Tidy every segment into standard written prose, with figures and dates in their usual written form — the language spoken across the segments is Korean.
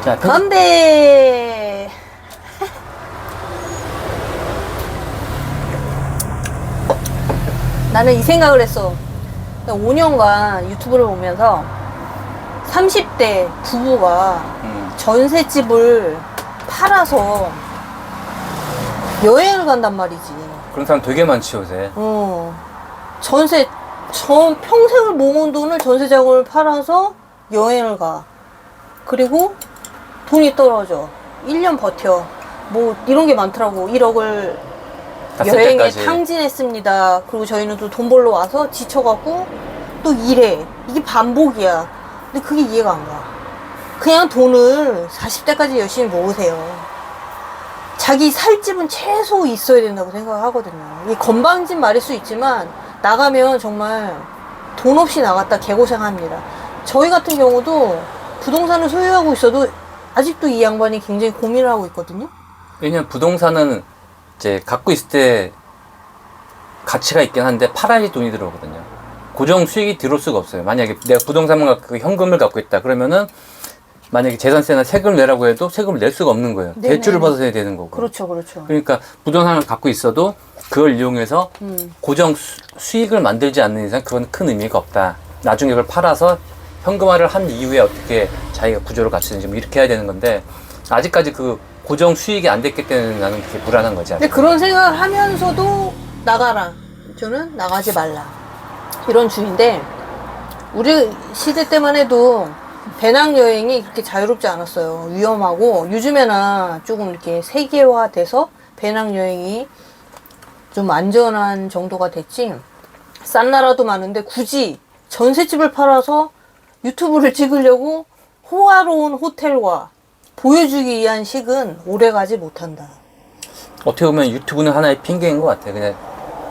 자, 건배. 나는 이 생각을 했어. 5년간 유튜브를 보면서 30대 부부가 전셋집을 팔아서 여행을 간단 말이지. 그런 사람 되게 많지 요새. 평생을 모은 돈을 전세 자금을 팔아서 여행을 가. 그리고 돈이 떨어져. 1년 버텨. 뭐 이런 게 많더라고. 1억을 여행에 때까지. 탕진했습니다. 그리고 저희는 또 돈 벌러 와서 지쳐갖고 또 일해. 이게 반복이야. 근데 그게 이해가 안 가. 그냥 돈을 40대까지 열심히 모으세요. 자기 살 집은 최소 있어야 된다고 생각하거든요. 이 건방진 말일 수 있지만 나가면 정말 돈 없이 나갔다 개고생합니다. 저희 같은 경우도 부동산을 소유하고 있어도 아직도 이 양반이 굉장히 고민을 하고 있거든요. 왜냐면 부동산은 이제 갖고 있을 때 가치가 있긴 한데 팔아야지 돈이 들어오거든요. 고정 수익이 들어올 수가 없어요. 만약에 내가 부동산만 갖고 현금을 갖고 있다 그러면은 만약에 재산세나 세금을 내라고 해도 세금을 낼 수가 없는 거예요. 네네. 대출을 받아야 되는 거고. 그렇죠, 그렇죠. 그러니까 부동산을 갖고 있어도 그걸 이용해서 고정 수익을 만들지 않는 이상 그건 큰 의미가 없다. 나중에 그걸 팔아서 현금화를 한 이후에 어떻게 자기가 구조를 갖추는지 뭐 이렇게 해야 되는 건데 아직까지 그 고정 수익이 안 됐기 때문에 나는 그게 불안한 거지. 근데 그런 생각을 하면서도 나가라. 저는 나가지 말라. 이런 주의인데 우리 시대 때만 해도 배낭여행이 그렇게 자유롭지 않았어요. 위험하고 요즘에나 조금 이렇게 세계화돼서 배낭여행이 좀 안전한 정도가 됐지. 싼 나라도 많은데 굳이 전셋집을 팔아서 유튜브를 찍으려고 호화로운 호텔과 보여주기 위한 식은 오래가지 못한다. 어떻게 보면 유튜브는 하나의 핑계인 것 같아. 그냥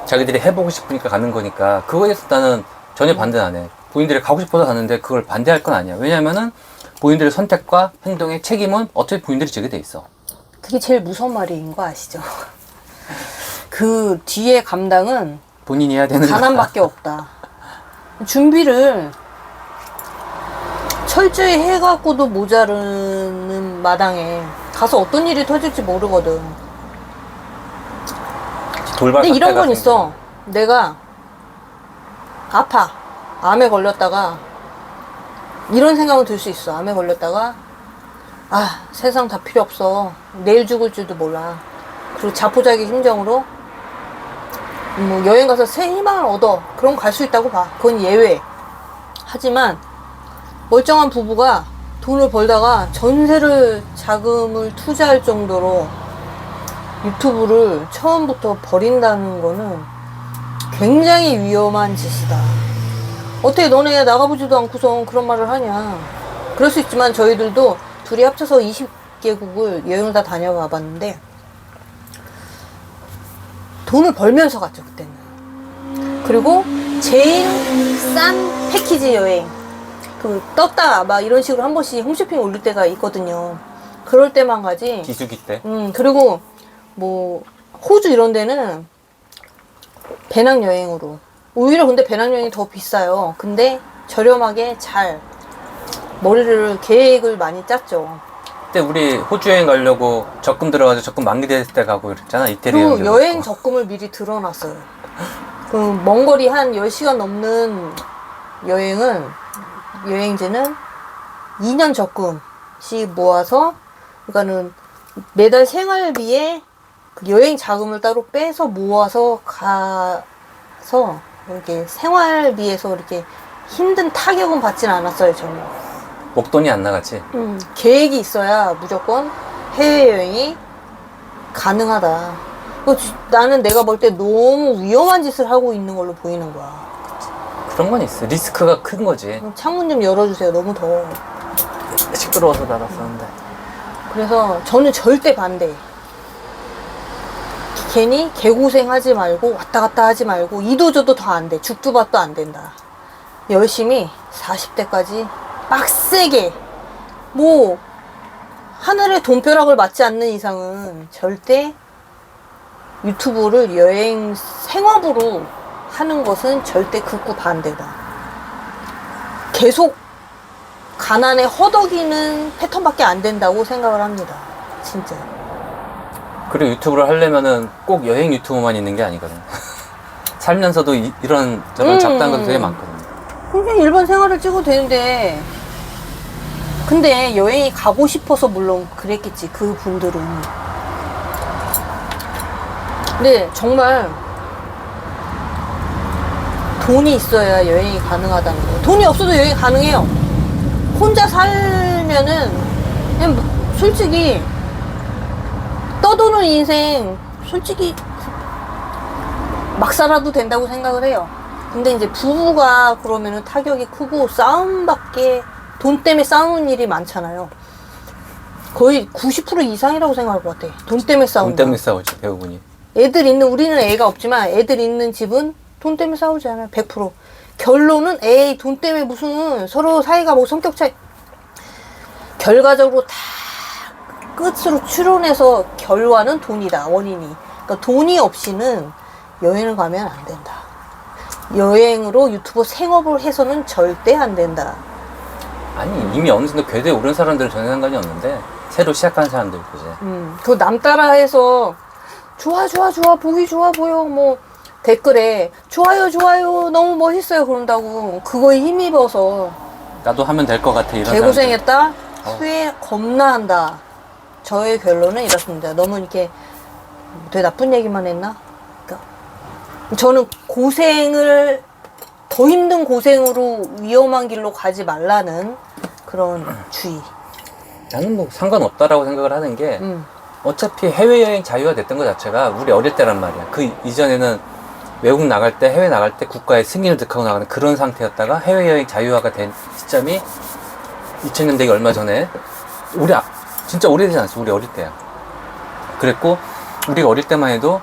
자기들이 해보고 싶으니까 가는 거니까 그거에 대해서 나는 전혀 반대 안 해. 본인들이 가고 싶어서 가는데 그걸 반대할 건 아니야. 왜냐면은 본인들의 선택과 행동의 책임은 어차피 본인들이 지게 돼 있어. 그게 제일 무서운 말인 거 아시죠? 그 뒤에 감당은 본인이 해야 되는 거야. 가난밖에 없다. 준비를 철저히 해갖고도 모자르는 마당에 가서 어떤 일이 터질지 모르거든. 돌발 근데 이런 사태가 건 있어. 생기면. 내가 아파. 암에 걸렸다가 이런 생각은 들 수 있어. 암에 걸렸다가 아, 세상 다 필요 없어. 내일 죽을 줄도 몰라. 그리고 자포자기 심정으로 뭐 여행 가서 새 희망을 얻어. 그럼 갈 수 있다고 봐. 그건 예외. 하지만 멀쩡한 부부가 돈을 벌다가 전세를 자금을 투자할 정도로 유튜브를 처음부터 버린다는 거는 굉장히 위험한 짓이다. 어떻게 너네 나가보지도 않고서 그런 말을 하냐. 그럴 수 있지만 저희들도 둘이 합쳐서 20개국을 여행을 다 다녀가 봤는데 돈을 벌면서 갔죠 그때는. 그리고 제일 싼 패키지 여행 그 떴다 막 이런 식으로 한 번씩 홈쇼핑 올릴 때가 있거든요. 그럴 때만 가지. 기수기 때. 그리고 뭐 호주 이런 데는 배낭여행으로 오히려 근데 배낭여행이 더 비싸요. 근데 저렴하게 잘 머리를 계획을 많이 짰죠. 그때 우리 호주 여행 가려고 적금 들어가서 적금 만기됐을 때 가고 이랬잖아. 이태리 그리고 여행. 여행 적금을 미리 들어놨어요. 그 먼 거리 한 10시간 넘는 여행제는 2년 적금씩 모아서 그러니까는 매달 생활비에 그 여행 자금을 따로 빼서 모아서 가서 이렇게 생활비에서 이렇게 힘든 타격은 받진 않았어요, 저는. 목돈이 안 나갔지. 계획이 있어야 무조건 해외여행이 가능하다. 나는 내가 볼 때 너무 위험한 짓을 하고 있는 걸로 보이는 거야. 그런 건 있어. 리스크가 큰 거지. 창문 좀 열어주세요. 너무 더워. 시끄러워서 나갔었는데. 그래서 저는 절대 반대. 괜히 개고생하지 말고 왔다 갔다 하지 말고 이도저도 더 안 돼. 죽도 밥도 안 된다. 열심히 40대까지 빡세게 뭐 하늘의 돈벼락을 맞지 않는 이상은 절대 유튜브를 여행 생업으로 하는 것은 절대 극구 반대다. 계속 가난에 허덕이는 패턴밖에 안 된다고 생각을 합니다. 진짜. 그리고 유튜브를 하려면은 꼭 여행 유튜버만 있는 게 아니거든. 살면서도 이런 저런 잡다한 것도 되게 많거든요. 그냥 일반 생활을 찍어도 되는데, 근데 여행이 가고 싶어서 물론 그랬겠지, 그 분들은. 근데 정말 돈이 있어야 여행이 가능하다는 거예요. 돈이 없어도 여행이 가능해요. 혼자 살면은 그냥 솔직히 떠도는 인생 솔직히 막 살아도 된다고 생각을 해요. 근데 이제 부부가 그러면은 타격이 크고 싸움밖에, 돈 때문에 싸우는 일이 많잖아요. 거의 90% 이상이라고 생각할 것 같아. 돈 때문에 싸운다. 돈 때문에 싸우지, 대부분이. 애들 있는, 우리는 애가 없지만 애들 있는 집은 돈 때문에 싸우지 않아요. 100%. 결론은 에이 돈 때문에 무슨 서로 사이가 뭐 성격 차이. 결과적으로 다 끝으로 추론해서 결과는 돈이다, 원인이. 그러니까 돈이 없이는 여행을 가면 안 된다. 여행으로 유튜버 생업을 해서는 절대 안 된다. 아니 이미 어느 정도 궤도에 오른 사람들은 전혀 상관이 없는데 새로 시작하는 사람들 그지. 그 남 따라해서 좋아 보기 좋아 보여 뭐 댓글에 좋아요 너무 멋있어요 그런다고 그거에 힘입어서 나도 하면 될 것 같아 이런 개고생했다 후회 겁나 한다. 저의 결론은 이렇습니다. 너무 이렇게 되게 나쁜 얘기만 했나? 그러니까 저는 고생을 더 힘든 고생으로 위험한 길로 가지 말라는 그런 주의. 나는 뭐 상관없다라고 생각을 하는 게 어차피 해외여행 자유가 됐던 것 자체가 우리 어릴 때란 말이야. 그 이전에는 외국 나갈 때 해외 나갈 때 국가의 승인을 득하고 나가는 그런 상태였다가 해외여행 자유화가 된 시점이 2000년대가 얼마 전에 진짜 오래되지 않았어. 우리 어릴 때야. 그랬고 우리가 어릴 때만 해도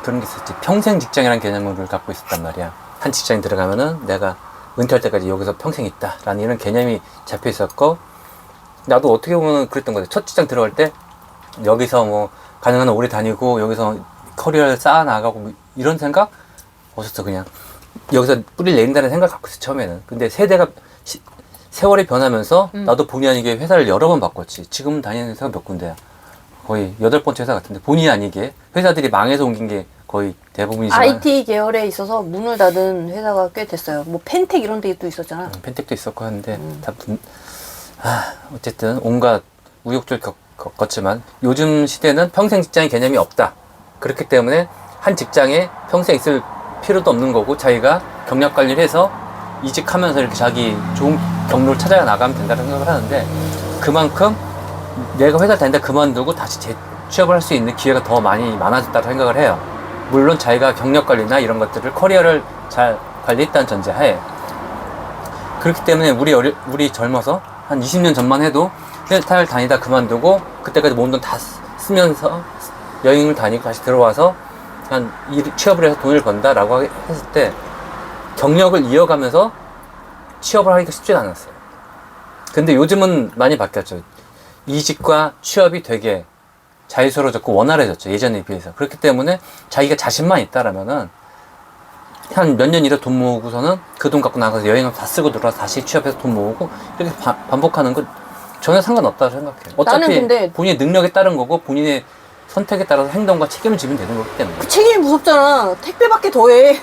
그런 게 있었지. 평생 직장이라는 개념을 갖고 있었단 말이야. 한 직장에 들어가면은 내가 은퇴할 때까지 여기서 평생 있다 라는 이런 개념이 잡혀 있었고 나도 어떻게 보면 그랬던 거지. 첫 직장 들어갈 때 여기서 뭐 가능한 한 오래 다니고 여기서 커리어를 쌓아 나가고 뭐 이런 생각 없었어. 그냥 여기서 뿌리를 내린다는 생각 갖고 있어 처음에는. 근데 세월이 변하면서 나도 본의 아니게 회사를 여러 번 바꿨지. 지금 다니는 회사가 몇 군데야. 거의 8번째 회사 같은데 본의 아니게 회사들이 망해서 옮긴 게 거의 대부분이지만 IT 계열에 있어서 문을 닫은 회사가 꽤 됐어요. 뭐 펜텍 이런 데도 있었잖아. 펜텍도 있었고 하는데 어쨌든 온갖 우욕들 겪었지만 요즘 시대는 평생 직장의 개념이 없다. 그렇기 때문에 한 직장에 평생 있을 필요도 없는 거고 자기가 경력 관리를 해서 이직하면서 이렇게 자기 좋은 경로를 찾아 나가면 된다는 생각을 하는데 그만큼 내가 회사를 다닌다 그만두고 다시 재취업을 할 수 있는 기회가 더 많아졌다고 생각을 해요. 물론 자기가 경력 관리나 이런 것들을 커리어를 잘 관리했다는 전제하에. 그렇기 때문에 우리 젊어서 한 20년 전만 해도 회사를 다니다 그만두고 그때까지 모은 돈 다 쓰면서 여행을 다니고 다시 들어와서 취업을 해서 돈을 번다라고 했을 때 경력을 이어가면서 취업을 하기가 쉽지 않았어요. 근데 요즘은 많이 바뀌었죠. 이직과 취업이 되게 자유스러워졌고 원활해졌죠. 예전에 비해서. 그렇기 때문에 자기가 자신만 있다라면은 한 몇 년 일해 돈 모으고서는 그 돈 갖고 나가서 여행을 다 쓰고 들어와서 다시 취업해서 돈 모으고 이렇게 반복하는 건 전혀 상관없다고 생각해요. 어차피 근데 본인의 능력에 따른 거고 본인의 선택에 따라서 행동과 책임을 지면 되는 거기 때문에. 그 책임이 무섭잖아. 택배밖에 더해.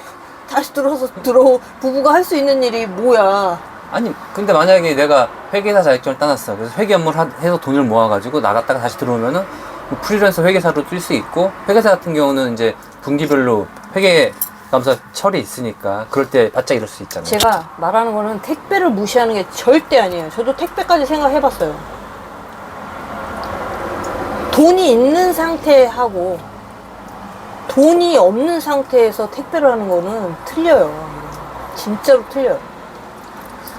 다시 부부가 할 수 있는 일이 뭐야. 아니 근데 만약에 내가 회계사 자격증을 따놨어. 그래서 회계 업무를 해서 돈을 모아가지고 나갔다가 다시 들어오면은 뭐 프리랜서 회계사로 뛸 수 있고 회계사 같은 경우는 이제 분기별로 회계감사 처리 있으니까 그럴 때 바짝 이럴 수 있잖아요. 제가 말하는 거는 택배를 무시하는 게 절대 아니에요. 저도 택배까지 생각해봤어요. 돈이 있는 상태하고 돈이 없는 상태에서 택배를 하는 거는 틀려요. 진짜로 틀려요.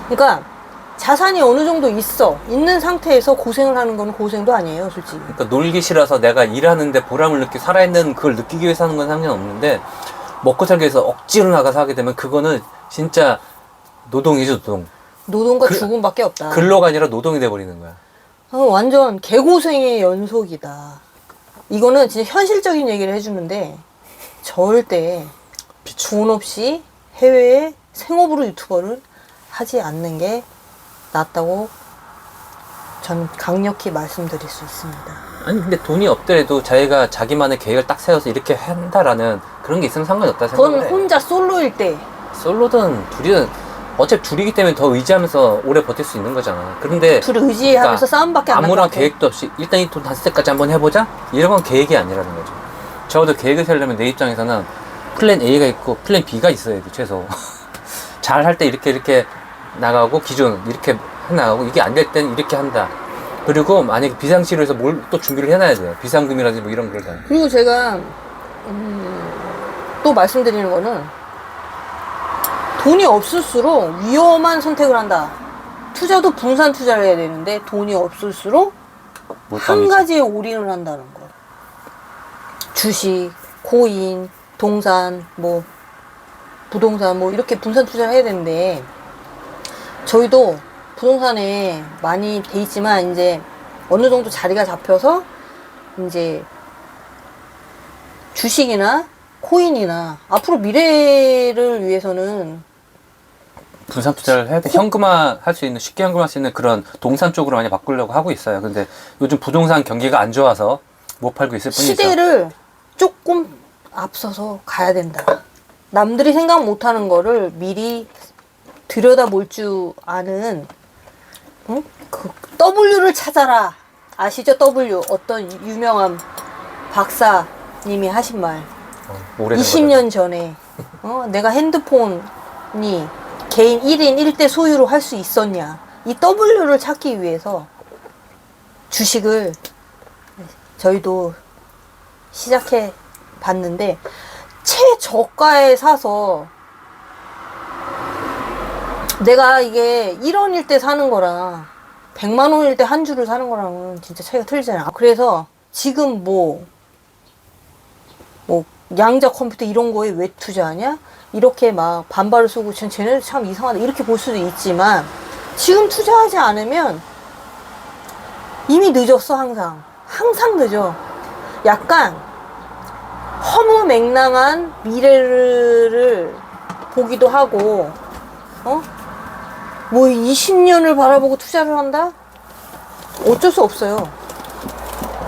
그러니까 자산이 어느 정도 있는 상태에서 고생을 하는 거는 고생도 아니에요, 솔직히. 그러니까 놀기 싫어서 내가 일하는데 보람을 느끼고 살아있는 그걸 느끼기 위해서 하는 건 상관없는데 먹고 살기 위해서 억지로 나가서 하게 되면 그거는 진짜 노동이죠, 노동. 노동과 죽음밖에 없다. 근로가 아니라 노동이 돼버리는 거야. 완전 개고생의 연속이다. 이거는 진짜 현실적인 얘기를 해주는데 절대 돈 없이 해외에 생업으로 유튜버를 하지 않는 게 낫다고 전 강력히 말씀드릴 수 있습니다. 아니 근데 돈이 없더라도 자기가 자기만의 계획을 딱 세워서 이렇게 한다라는 그런 게 있으면 상관이 없다 생각을 그건 해. 혼자 솔로일 때. 솔로든 둘이든 어차피 둘이기 때문에 더 의지하면서 오래 버틸 수 있는 거잖아. 그런데 둘이 의지하면서 그러니까 싸움밖에 안 아무런 나고. 계획도 없이 일단 이 돈 다 쓸 때까지 한번 해보자? 이런 건 계획이 아니라는 거죠. 적어도 계획을 세우려면 내 입장에서는 플랜 A가 있고 플랜 B가 있어야 돼 최소. 잘 할 때 이렇게 나가고 기존 이렇게 해나가고 이게 안 될 때는 이렇게 한다. 그리고 만약에 비상시로해서 뭘 또 준비를 해놔야 돼요. 비상금이라든지 뭐 이런 걸 다. 그리고 제가 또 말씀드리는 거는 돈이 없을수록 위험한 선택을 한다. 투자도 분산 투자를 해야 되는데 돈이 없을수록 한 가지에 올인을 한다는 거. 주식, 코인, 동산, 뭐 부동산 뭐 이렇게 분산 투자를 해야 되는데 저희도 부동산에 많이 돼 있지만 이제 어느 정도 자리가 잡혀서 이제 주식이나 코인이나 앞으로 미래를 위해서는 분산 투자를 해야 돼. 현금화 할 수 있는, 쉽게 현금화할 수 있는 그런 동산 쪽으로 많이 바꾸려고 하고 있어요. 근데 요즘 부동산 경기가 안 좋아서 못 팔고 있을 뿐이죠. 시대를 조금 앞서서 가야 된다. 남들이 생각 못하는 거를 미리 들여다볼 줄 아는, 응? 그 W를 찾아라. 아시죠? W. 어떤 유명한 박사님이 하신 말. 오래된 20년 전에 내가 핸드폰이 개인 1인 1대 소유로 할 수 있었냐. 이 W를 찾기 위해서 주식을 저희도 시작해 봤는데 최저가에 사서 내가 이게 1원일 때 사는 거랑 100만 원일 때 한 주를 사는 거랑은 진짜 차이가 틀리잖아. 그래서 지금 뭐 양자 컴퓨터 이런 거에 왜 투자하냐? 이렇게 막 반발을 쓰고 쟤네들 참 이상하다 이렇게 볼 수도 있지만 지금 투자하지 않으면 이미 늦었어. 항상 늦어. 약간 허무맹랑한 미래를 보기도 하고 뭐 20년을 바라보고 투자를 한다? 어쩔 수 없어요.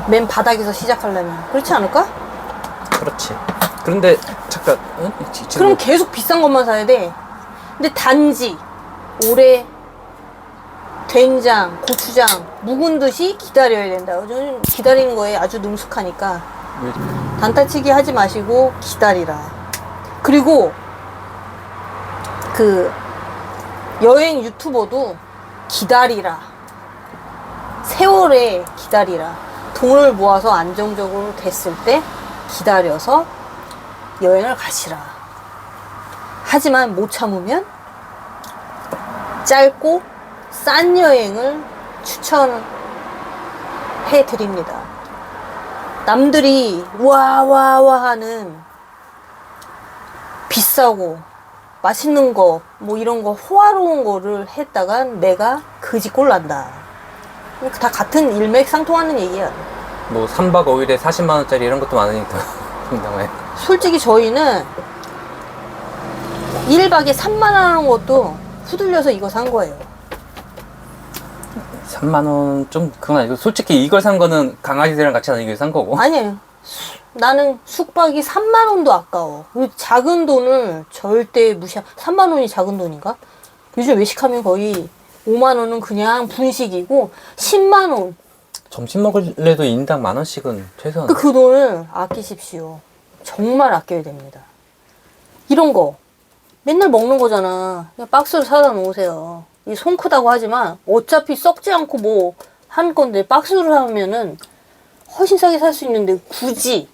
맨 바닥에서 시작하려면 그렇지 않을까? 그렇지. 그런데 잠깐 그럼 계속 비싼 것만 사야 돼. 근데 단지 올해 된장, 고추장 묵은 듯이 기다려야 된다. 저는 기다리는 거에 아주 능숙하니까 단타치기 하지 마시고 기다리라. 그리고 그 여행 유튜버도 기다리라. 세월에 기다리라. 돈을 모아서 안정적으로 됐을 때 기다려서 여행을 가시라. 하지만 못 참으면 짧고 싼 여행을 추천해 드립니다. 남들이 와와와 하는 비싸고 맛있는 거 뭐 이런 거 호화로운 거를 했다가 내가 그지꼴 난다. 다 같은 일맥상통하는 얘기야. 뭐 3박 5일에 40만 원짜리 이런 것도 많으니까. 솔직히 저희는 1박에 3만 원 하는 것도 후들려서 이거 산 거예요. 3만 원 좀 그건 아니고 솔직히 이걸 산 거는 강아지들이랑 같이 다니기 위해서 산 거고. 아니에요. 나는 숙박이 3만 원도 아까워. 작은 돈을 절대 무시하. 3만 원이 작은 돈인가? 요즘 외식하면 거의 5만 원은 그냥 분식이고 10만 원. 점심 먹을래도 인당 10,000원씩은 최소한. 그 돈을 아끼십시오. 정말 아껴야 됩니다. 이런 거 맨날 먹는 거잖아. 그냥 박스로 사다 놓으세요. 이 손 크다고 하지만 어차피 썩지 않고 뭐 한 건데 박스로 사면은 훨씬 싸게 살 수 있는데 굳이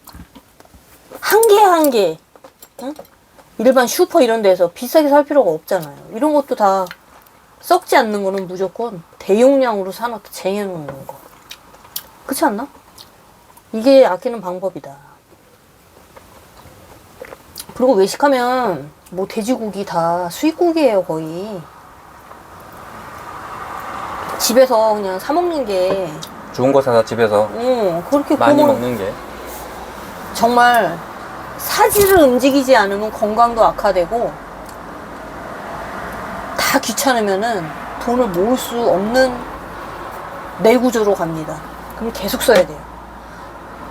한 개, 응? 일반 슈퍼 이런 데서 비싸게 살 필요가 없잖아요. 이런 것도 다 썩지 않는 거는 무조건 대용량으로 사놓고 쟁여놓는 거. 그렇지 않나? 이게 아끼는 방법이다. 그리고 외식하면 뭐 돼지고기 다 수입고기예요 거의. 집에서 그냥 사 먹는 게 좋은 거 사다 집에서 그렇게 많이 먹는 게. 정말 사지를 움직이지 않으면 건강도 악화되고 다 귀찮으면은 돈을 모을 수 없는 내구조로 갑니다. 그럼 계속 써야 돼요.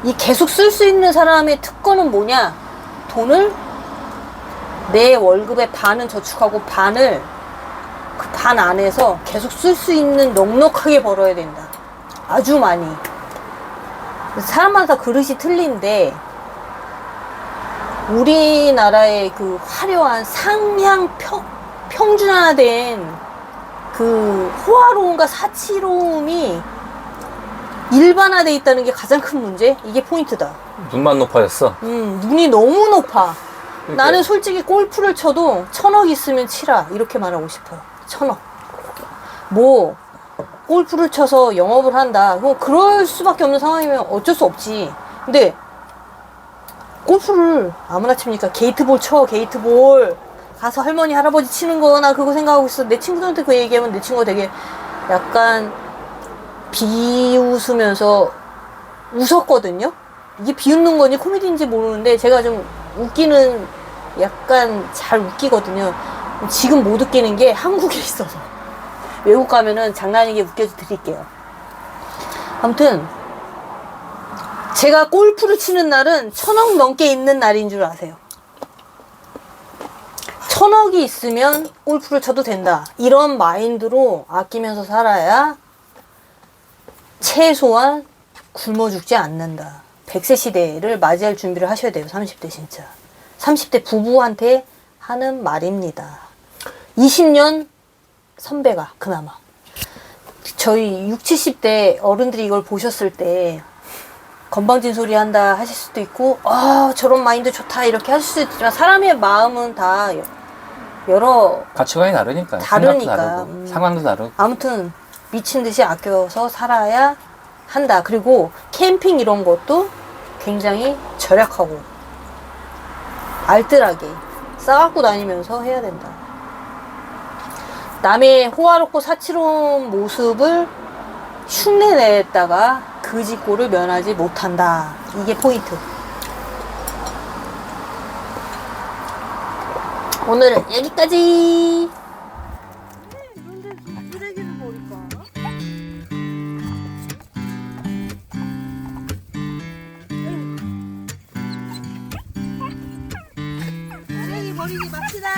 이 계속 쓸 수 있는 사람의 특권은 뭐냐? 돈을 내 월급의 반은 저축하고 반을 그 반 안에서 계속 쓸 수 있는 넉넉하게 벌어야 된다. 아주 많이. 사람마다 그릇이 틀린데 우리나라의 그 화려한 상향 평준화된 그 호화로움과 사치로움이 일반화돼 있다는 게 가장 큰 문제? 이게 포인트다. 눈만 높아졌어. 눈이 너무 높아. 그러니까. 나는 솔직히 골프를 쳐도 1,000억 있으면 치라. 이렇게 말하고 싶어요. 1,000억. 뭐, 골프를 쳐서 영업을 한다. 그럼 그럴 수밖에 없는 상황이면 어쩔 수 없지. 근데, 골프를 아무나 칩니까? 게이트볼 쳐, 게이트볼. 가서 할머니, 할아버지 치는 거, 나 그거 생각하고 있어. 내 친구들한테 그 얘기하면 내 친구가 되게 약간 비웃으면서 웃었거든요? 이게 비웃는 건지 코미디인지 모르는데 제가 좀 웃기는, 약간 잘 웃기거든요. 지금 못 웃기는 게 한국에 있어서. 외국 가면은 장난이게 웃겨서 드릴게요. 아무튼, 제가 골프를 치는 날은 1,000억 넘게 있는 날인 줄 아세요. 1,000억이 있으면 골프를 쳐도 된다. 이런 마인드로 아끼면서 살아야 최소한 굶어 죽지 않는다. 100세 시대를 맞이할 준비를 하셔야 돼요. 30대 진짜. 30대 부부한테 하는 말입니다. 20년 선배가 그나마. 저희 60, 70대 어른들이 이걸 보셨을 때 건방진 소리 한다 하실 수도 있고 저런 마인드 좋다 이렇게 하실 수도 있지만 사람의 마음은 다 여러 가치관이 다르니까. 다르니까. 생각도 다르고, 상황도 다르고. 아무튼 미친 듯이 아껴서 살아야 한다. 그리고 캠핑 이런 것도 굉장히 절약하고 알뜰하게 싸갖고 다니면서 해야 된다. 남의 호화롭고 사치로운 모습을 흉내냈다가 그 짓고를 면하지 못한다. 이게 포인트. 오늘은 여기까지. 근데 쓰레기를 버릴까? 쓰레기 버리지 맙시다.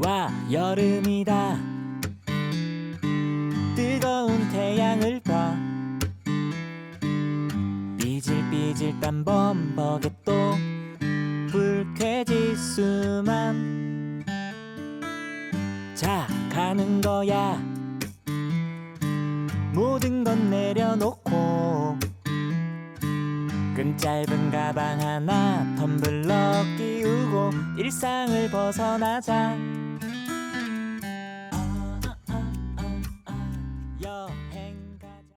와 여름이다 뜨거운 태양을 봐 삐질삐질 딴 범벅에 또 불쾌지수만 자 가는 거야 모든 건 내려놓고 끈 짧은 가방 하나 텀블러 끼우고 일상을 벗어나자